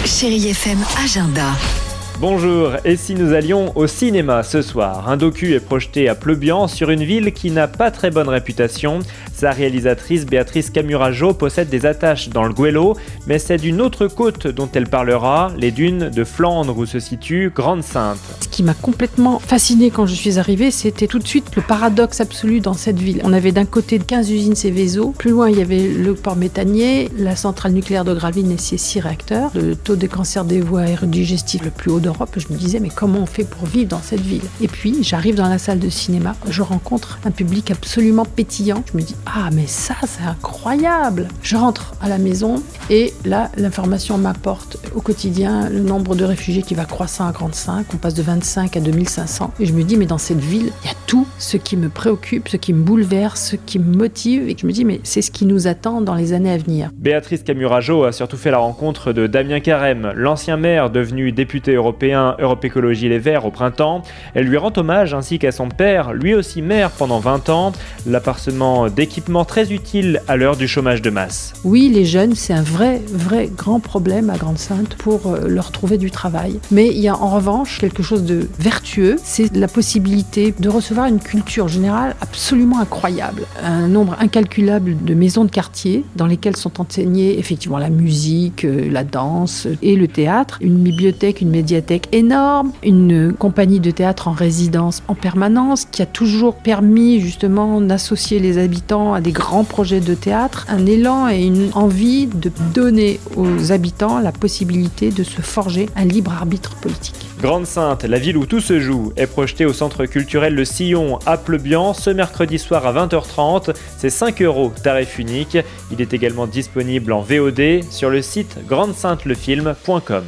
Chérie FM Agenda. Bonjour, et si nous allions au cinéma ce soir? Un docu est projeté à Pleubian sur une ville qui n'a pas très bonne réputation. Sa réalisatrice Béatrice Camurajo possède des attaches dans le Goëlo, mais c'est d'une autre côte dont elle parlera, les dunes de Flandre où se situe Grande-Synthe. Ce qui m'a complètement fascinée quand je suis arrivée, c'était tout de suite le paradoxe absolu dans cette ville. On avait d'un côté 15 usines Seveso, plus loin il y avait le port méthanier, la centrale nucléaire de Gravelines et ses 6 réacteurs, le taux de cancer des voies aérodigestives le plus haut d'Europe. Je me disais mais comment on fait pour vivre dans cette ville? Et puis j'arrive dans la salle de cinéma, je rencontre un public absolument pétillant. Je me dis ah mais ça c'est incroyable. Je rentre à la maison et là l'information m'apporte au quotidien le nombre de réfugiés qui va croissant à Grande-Synthe. On passe de 25 à 2500 et je me dis mais dans cette ville il y a tout ce qui me préoccupe, ce qui me bouleverse, ce qui me motive, et je me dis mais c'est ce qui nous attend dans les années à venir. Béatrice Camurajo a surtout fait la rencontre de Damien Carême, l'ancien maire devenu député européen Europe Écologie Les Verts au printemps. Elle lui rend hommage ainsi qu'à son père, lui aussi maire pendant 20 ans, l'appartement d'équipement très utile à l'heure du chômage de masse. Oui, les jeunes, c'est un vrai grand problème à Grande-Synthe pour leur trouver du travail. Mais il y a en revanche quelque chose de vertueux, c'est la possibilité de recevoir une culture générale absolument incroyable. Un nombre incalculable de maisons de quartier dans lesquelles sont enseignées effectivement la musique, la danse et le théâtre, une bibliothèque, une médiathèque énorme, une compagnie de théâtre en résidence en permanence qui a toujours permis justement d'associer les habitants à des grands projets de théâtre, un élan et une envie de donner aux habitants la possibilité de se forger un libre arbitre politique. Grande-Synthe, la ville où tout se joue, est projetée au centre culturel Le Sillon à Pleubian ce mercredi soir à 20h30. C'est 5 €, tarif unique. Il est également disponible en VOD sur le site grandesyntelefilm.com.